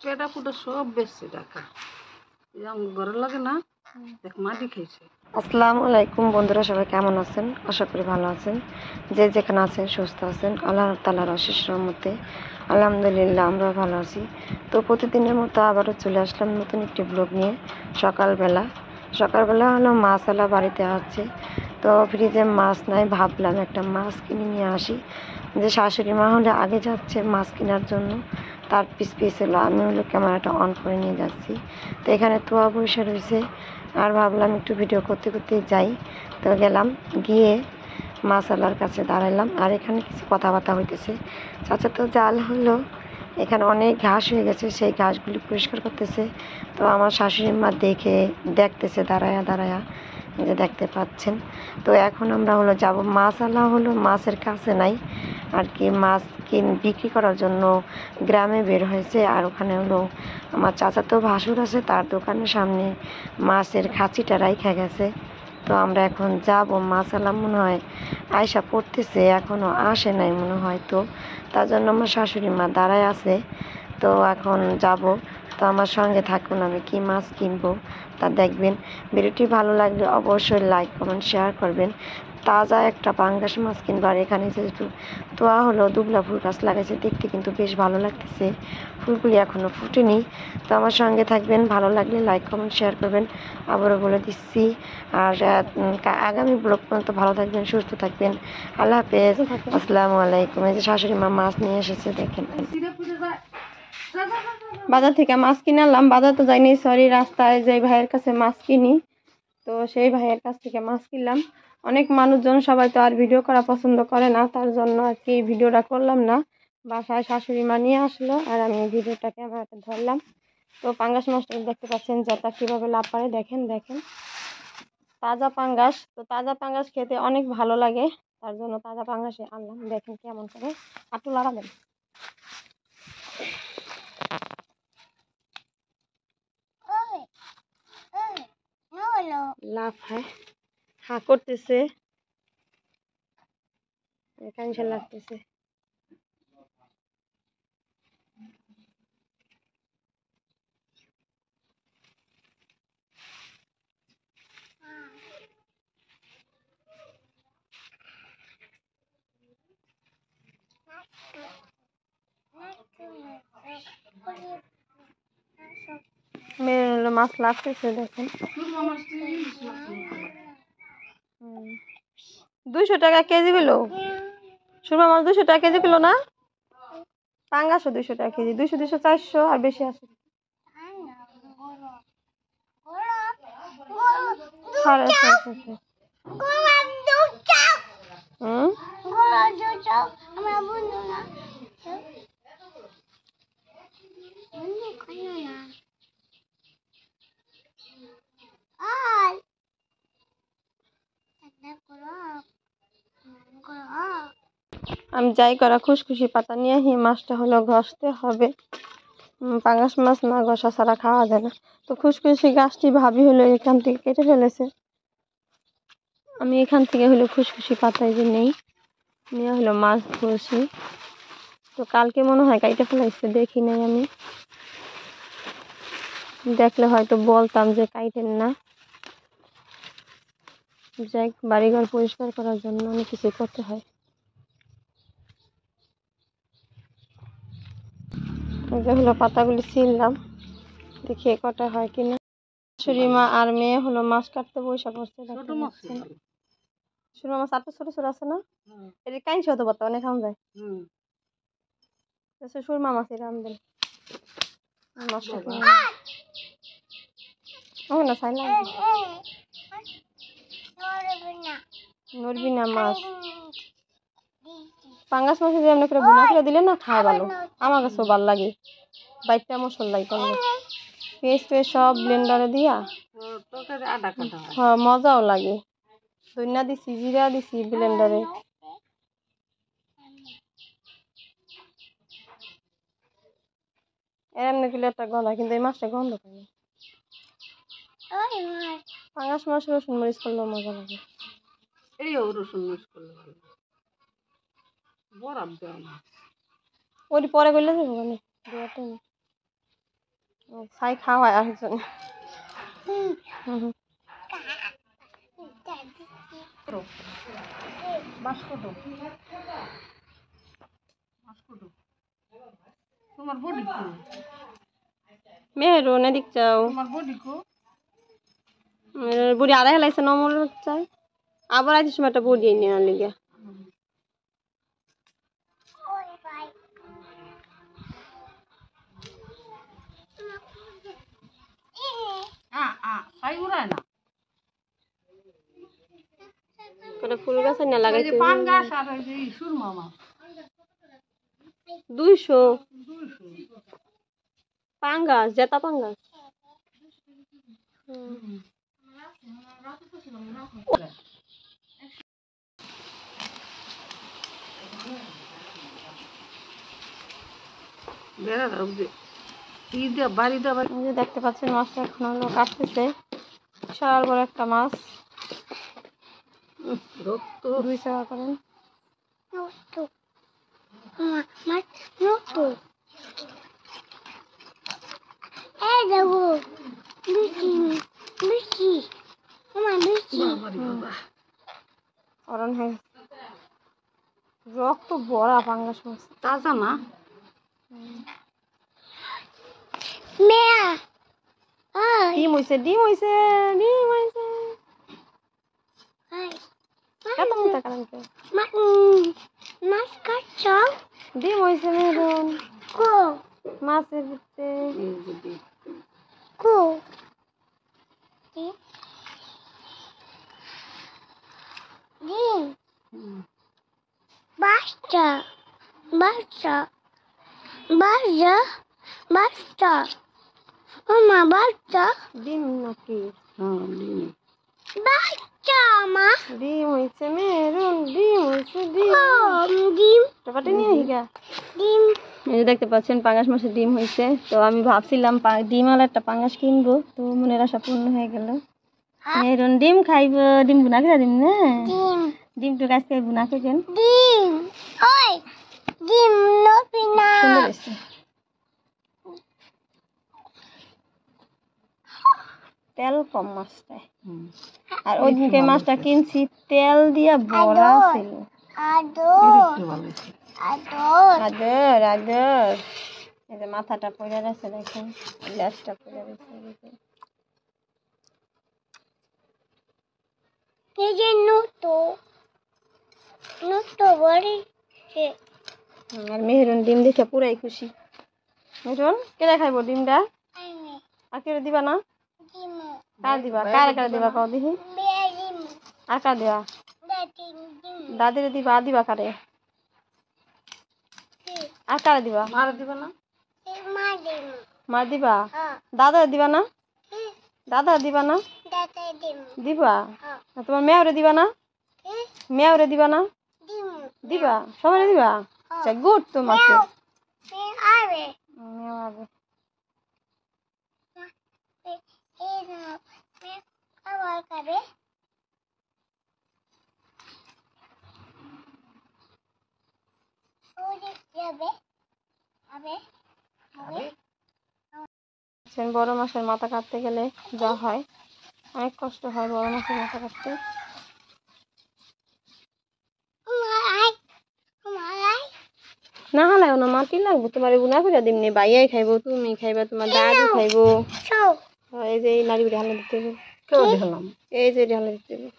পেটা পুটা সব বেশি টাকা ঘরের লাগে না দেখ মাটি খাইছে। আসসালামু আলাইকুম বন্ধুরা, সবাই কেমন আছেন? আশা করি ভালো আছেন। যে যেখানে আছেন সুস্থ আছেন, আল্লাহ তাআলার অশেষ রহমতে আলহামদুলিল্লাহ আমরা ভালো আছি। তো প্রতিদিনের মতো আবারও চলে আসলাম নতুন একটি ব্লগ নিয়ে। সকালবেলা হলো মাছওয়ালা বাড়িতে আছে, তো ফ্রিজে মাছ নাই, ভাবলাম একটা মাছ কিনে নিয়ে আসি। যে শাশুড়ি মা হলে আগে যাচ্ছে মাছ কেনার জন্য, তার পিস হলো আমি হলো ক্যামেরাটা অন করে নিয়ে যাচ্ছি। তো এখানে তোয়া বসে রয়েছে, আর ভাবলাম একটু ভিডিও করতে করতে যাই। তো গেলাম, গিয়ে মাছওয়ালার কাছে দাঁড়ালাম, আর এখানে কিছু কথাবার্তা হইতেছে। চাচা তো জাল হলো, এখানে অনেক ঘাস হয়ে গেছে, সেই ঘাসগুলি পরিষ্কার করতেছে। তো আমার শাশুড়ি মা দেখতেছে দাঁড়ায়া, যে দেখতে পাচ্ছেন। তো এখন আমরা হলো যাব, মাছওয়ালা হলো মাছের কাছে নাই আর কি, মাছ বিক্রি করার জন্য গ্রামে বের হয়েছে। আর ওখানে হলো আমার চাচাতো ভাসুর আছে, তার দোকানের সামনে মাছের খাঁচিটা রাইখা গেছে। তো আমরা এখন যাব, মাছওয়ালা মনে হয় আয়সা পড়তেছে, এখনো আসে নাই মনে হয়। তো তার জন্য আমার শাশুড়ি মা দাঁড়ায় আছে। তো এখন যাব, তো আমার সঙ্গে থাকুন, আমি কি মাছ কিনবো তা দেখবেন। ভিডিওটি ভালো লাগলে অবশ্যই লাইক কমেন্ট শেয়ার করবেন। তাজা একটা পাঙ্গাস মাছ কিনবো। আর এখানে যেহেতু তোয়া হলো দুবলা ফুল গাছ লাগাইছে, দেখতে কিন্তু বেশ ভালো লাগতেছে, ফুলগুলি এখনো ফুটেনি। তো আমার সঙ্গে থাকবেন, ভালো লাগলে লাইক কমেন্ট শেয়ার করবেন, আবারও বলে দিচ্ছি। আর আগামী ব্লগ পর্যন্ত ভালো থাকবেন, সুস্থ থাকবেন। আল্লাহ হাফেজ, আসসালামু আলাইকুম। এই যে শাশুড়ি মা মাছ নিয়ে এসেছে, দেখেন। বাজার থেকে মাছ কিনে আনলাম, বাজার তো যাইনি, সরি, রাস্তায় যে ভাইয়ের কাছে মাছ কিনি, তো সেই ভাইয়ের কাছ থেকে মাছ কিনলাম। অনেক মানুষজন, সবাই তো আর ভিডিও করা পছন্দ করে না, তার জন্য আর কি ভিডিওটা করলাম না। বাসায় শাশুড়ি মা নিয়ে আসলো, আর আমি ভিডিওটা ক্যামেরাতে ধরলাম। তো পাঙ্গাস মাছটা দেখতে পাচ্ছেন যাতা কিভাবে লাভ পারে, দেখেন তাজা পাঙ্গাস। তো তাজা পাঙ্গাস খেতে অনেক ভালো লাগে, তার জন্য তাজা পাঙ্গাসে আনলাম। দেখেন কেমন করে আটু লাড়াবেন। লাভ হয়, হা করতেছে, কাঁচা লাগতেছে। মেরে হলো মাছ লাগতেছে, দেখেন। 200 টাকা কেজি পেলো সুরমা মাছ, 200 টাকা কেজি পেলো না? পাঙ্গাসও 200 টাকা কেজি, 200 200 400 আর বেশি আছে। আমি যাই করা খুশখুশি পাতা নিয়ে মাছটা হলো ঘষতে হবে। পাঙ্গাস মাছ না ঘষা ছাড়া খাওয়া যায় না। তো খুশখুশি গাছটি ভাবি হলো এখান থেকে কেটে ফেলেছে, আমি এখান থেকে হলো খুশখুশি পাতায় যে নিয়ে হলো মাছ ঘষি। তো কালকে মনে হয় কাইটে ফেলাইছে, দেখি নাই আমি, দেখলে হয়তো বলতাম যে কাইটেন না। যাই, বাড়িঘর পরিষ্কার করার জন্য অনেক কিছু করতে হয়। এই যে হলো পাতাগুলি ছিললাম, দেখি কটা হয় কিনা। শাশুড়ি মা আর মেয়ে হলো মাছ কাটতে বসে পড়ছে। সুরমা মাছ আর তো ছোট ছোট আছে না, এটা কাইনছে হতে পারতো অনেক খাওয়া যায়। সুরমা মাছ এটা আমদের না চাইলাম নড়বি না মাছ। পাঙ্গাস মাছ যদি এমনি করে ভুনা করে দিলে না খাওয়া ভালো, আমার কাছেও ভালো লাগে। বাইকটা মশলাই করলে পেঁয়াজ সব ব্লেন্ডারে দিয়া, হ্যাঁ মজাও লাগে। ধনিয়া দিছি, জিরা দিছি ব্লেন্ডারে। এমনি করলে একটা গন্ধ, কিন্তু এই মাছটা গন্ধ পাই না। পাঙ্গাস মাছ রসুন মরিচ করলেও মজা লাগে। এই রসুন মরিচ করলে ভালো, বরাব দেওয়া মাছ ওই পরে করলে যাবো, ছাই খাওয়ায় আরেকজন। তোমার বডি কো? মেহেরুন এদিক যাও। তোমার বডি কো? বুড়ি আড়াই হেলাইছে নমর চাই আবার আইতে সময় একটা বুড়ি নিয়ে আনলি গিয়া। ছাই উড়ায় না। কটা ফুল গাছ না লাগাইছে। পান গাছ আর ওই যে সুরমা মাছ 200 পাঙ্গাস জেতা পাঙ্গাস। দেখতে পাচ্ছেন মাছটা এখন হলো কাটতেছে। বিশাল বড় একটা মাছ। দুই চাকা করেন। রক্ত ভরা পাঙ্গাস মাছ তাজা না। ডিম হইছে ডিম হইছে ডিম হইছে। কত মোটা কারণ কে মাছ কাটছ ডিম হইছে মেরুন কো মাছের ভিতরে কো ডিম বাচ্চা বাচ্চা বাচ্চা বাচ্চা মা বাচ্চা ডিম নাকি? হ্যাঁ ডিম বাচ্চা মা ডিম হইছে মেরুন ডিম হইছে ডিম ডিম টপাটি নিয়ে হিগা ডিম। এই দেখতে পাচ্ছেন পাঙ্গাস মাছের ডিম হইছে। তো আমি ভাবছিলাম ডিম আলা একটা পাঙ্গাস কিনবো, তো মনের আশা পূর্ণ হয়ে গেল। মেরুন ডিম খাইব। ডিম বুনা করে দিন না ডিম তো গাছ থেকে বুনা খেয়েছেন ডিম ওই ডিম নপিনা সুন্দর হইছে। তেল কম মাছটায়। আর ওইদিনকে মাছটা কিনছি তেল দিয়া ভরা ছিল। আদর আদর এই যে মাথাটা পড়ে গেছে দেখেন, লেজটা পড়ে গেছে। এই যে নতো নতো বড়ি আর মেহরুন ডিম দেখে পুরাই খুশি। মেহরুন কেটে খাইব ডিমটা? আর কেটে দিবা না? কার দিবা? কার দিবা কও দেখি। আর কার দিবা? দাদিরে দিবা। আর দিবা কারে? আর কারে দিবা? মার দিবা না? মার দিবা? দাদা দিবা না? দাদা দিবা না? দিবা? তোমার মেয়েরে দিবা না? মেয়েরে দিবা না? দিবা সবাই দিবা। আচ্ছা গুড তোমাকে মেয়ে আবে। বড় মাছের মাথা কাটতে গেলে যা হয় অনেক কষ্ট হয়। বড় মাছের মাথা কাটতে না হলেও না মাটি লাগবো। তোমার গুনা করে দিমনি বাইয়াই খাইবো, তুমি খাইবা, তোমার দাদু খাইবো। এই যে এই নাড়ি ঢালে দিতে হবে। কেউ দেখলাম এই যে ঢালে দিতে হবে।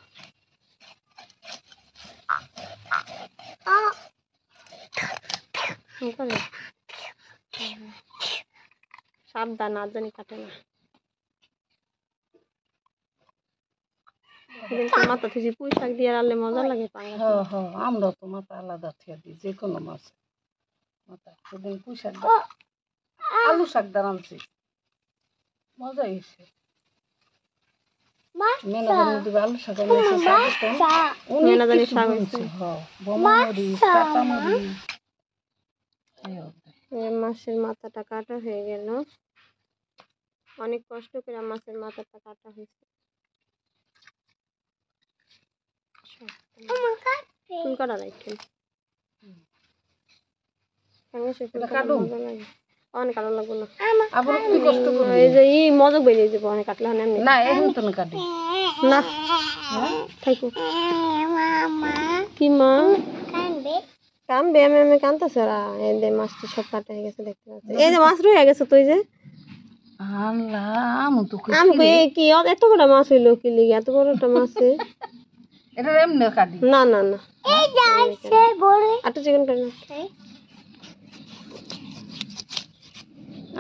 সাবধান আর জানি কাটে না। মাথা থেকে পুঁই শাক দিয়ে রাখলে মজা লাগে। আমরা তো মাথা আলাদা থেকে দিই যে কোনো মাছ মাথা। সেদিন পুঁই শাক আলু শাক দাঁড়ানছি মজা হয়েছে। আলু শাক মাছের মাথাটা কাটা হয়ে গেল। অনেক কষ্ট করে মাছের মাথাটা কাটা হয়েছে। চুল কাটা রাখছেন মজা লাগে। অনেক কাটা লাগবে না আবার কি কষ্ট করবি এই যে এই মজক বেরিয়ে যাবে অনেক কাটলে হয় এমনি না এখন তো না কাটি না থাকো কি মা কামবে আমি কানতেছে ওরা এই যে মাছটা সব কাটা হয়ে গেছে দেখতে পাচ্ছি এই যে মাছ রয়ে গেছে তুই যে আল্লাহ আমি তো আমি কি এত বড় মাছ হইলো কি লিগে এত বড় একটা মাছ এটা এমনি কাটি না না না এই যাচ্ছে বড় আটা চিকেন কাটি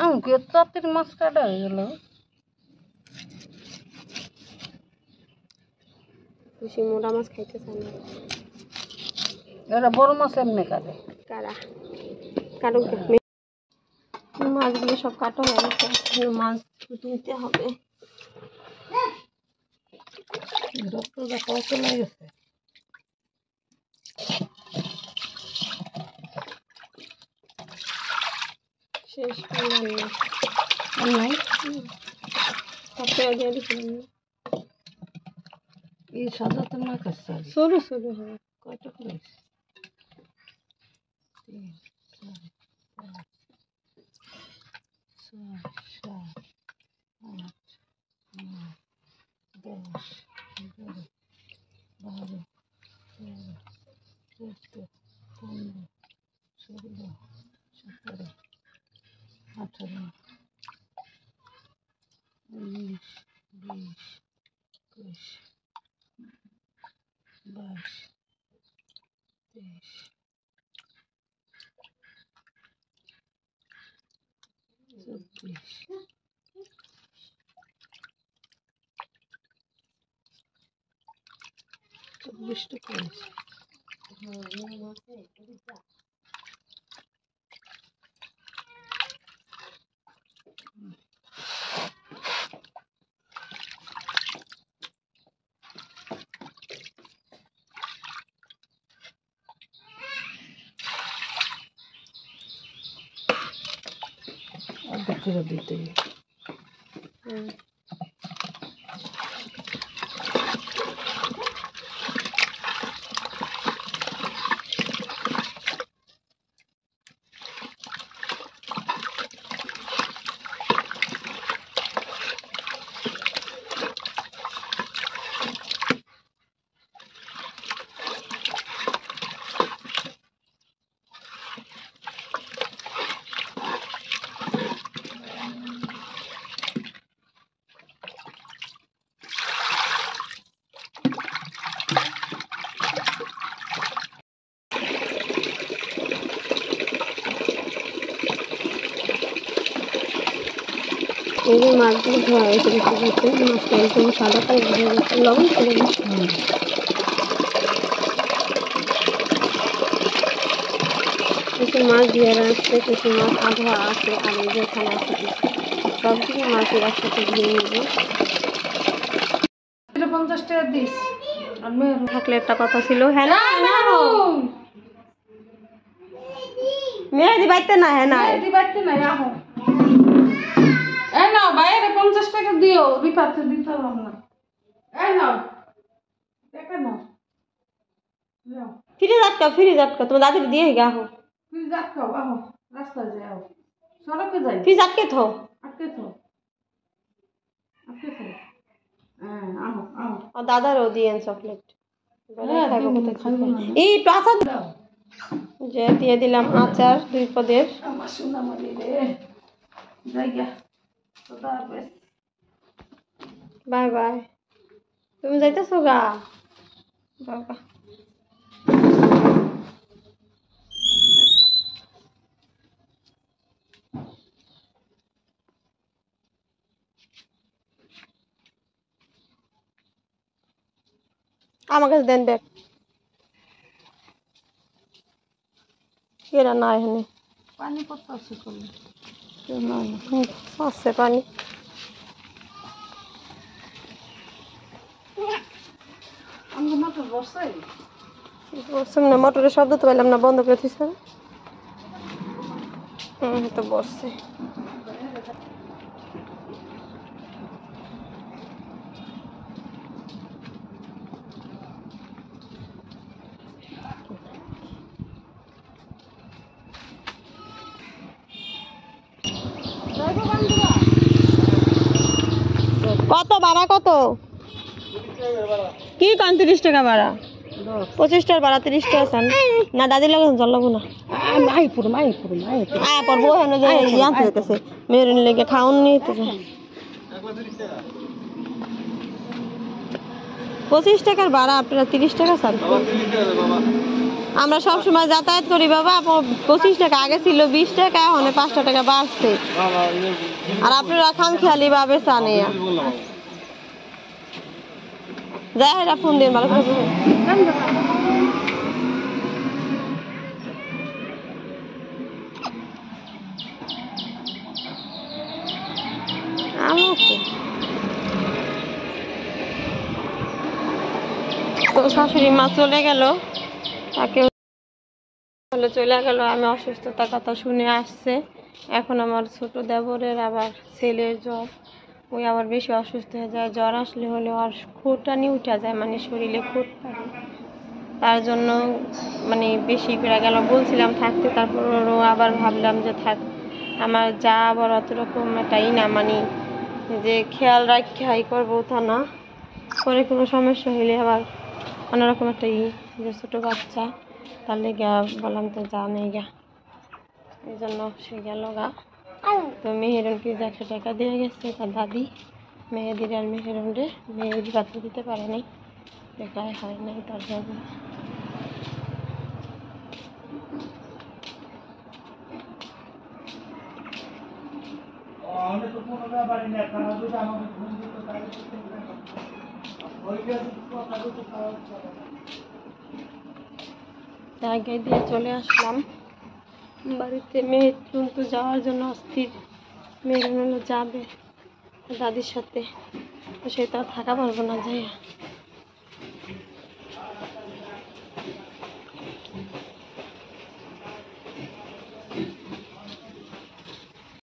আমি কি তাড়াতাড়ি মাছ কাটা হয়ে গেল খুশি মোটা মাছ খাইতে চাই না এটা বড় মাছ এমনি কাটে কারা কাটুক মাছগুলো সব কাটা হয়ে গেছে মাছ তুলতে হবে রক্তটা কত লেগেছে শেষ করলাম না আর নাই তারপরে আগে দিছিলাম এই সাদাতে না কাটছে সরু সরু হবে কত করে 24 টাকা করে দিতে এই যে মাছগুলো ধোয়া হয়েছে দেখতে পাচ্ছেন মাছটা একদম সাদা কালার হয়ে গেছে লবণ ছেড়ে কিছু মাছ দিয়ে রাখছে কিছু মাছ আধা আছে আর এই যে এখানে আছে সবদিকে মাছই একসাথে ধুয়ে নেবে 50 টাকা দিস আর মেরু থাকলে একটা কথা ছিল হ্যাঁ না মেহেদি বাইতে না হ্যাঁ না মেহেদি বাইতে না আহো এই নাও বাইরে 50 টাকা দিও রিপাতে দিতে পারলাম না এই নাও টাকা নাও নাও ফ্রিজ আটকা তোমার দাদির দিয়ে গে আহো তুই যা খাও আহো রাস্তায় যাই আহো সড়কে যাই ফ্রিজ আটকে থো আটকে তো হ্যাঁ আহো আহো আর দাদারও দিয়েন চকলেট হ্যাঁ খাইবো না এই একটু আচার দাও যে দিয়ে দিলাম আচার 2 পদের আমার সোনা মারি রে জায়গা খোদা হাফেজ বাই বাই তুমি যাইতেছো গা বাবা আমার কাছে দেন ব্যাগ এরা না এখানে পানি কত আছে করলে আছে পানি আমি মাত্র বসাই বসলাম না মোটরের শব্দ তো পেলাম না বন্ধ করে দিচ্ছে তো বসছে কত ভাড়া কত? কি কান 30 টাকা ভাড়া? 25 টাকা ভাড়া 30 টাকা চান না দাদি লাগে চল লাগবো না পড়বো হেন যে আনতে যেতেছে মেরিন লেগে খাওন নিতে 25 টাকার ভাড়া আপনারা 30 টাকা চান। আমরা সব সময় যাতায়াত করি বাবা 25 টাকা আগে ছিল 20 টাকা এখন 5 টাকা বাড়ছে আর আপনারা খাম খেয়ালি ভাবে চানে যাই হেরা ফোন দিন ভালো করে তো শাশুড়ি মা চলে গেল তাকে চলে গেল আমি অসুস্থতার কথা শুনে আসছে এখন আমার ছোট দেবরের আবার ছেলের জ্বর ওই আবার বেশি অসুস্থ হয়ে যায় জ্বর আসলে হলে আর খুঁটানি উঠা যায় মানে শরীরে খুঁট পারে তার জন্য মানে বেশি করে গেল বলছিলাম থাকতে তারপরও আবার ভাবলাম যে থাক আমার যা আবার অত রকম এটাই না মানে যে খেয়াল রাখাই করবো তা না পরে কোনো সমস্যা হইলে আবার অন্যরকম একটা যে ছোটো বাচ্চা তার লেগে বললাম তো যা নেই গা এই জন্য সে গেল গা তো মেহেরুনকে 100 টাকা দিয়ে গেছে তার দাদি মেহেদির আর মেহেরুনরে মেহেদি পাত্র দিতে পারে নাই টাকায় হয় নাই তার জন্য জায়গায় দিয়ে চলে আসলাম বাড়িতে মেহেরুন তো যাওয়ার জন্য অস্থির মেহেরুন যাবে দাদির সাথে তো সে তো আর থাকা পারবো না যাই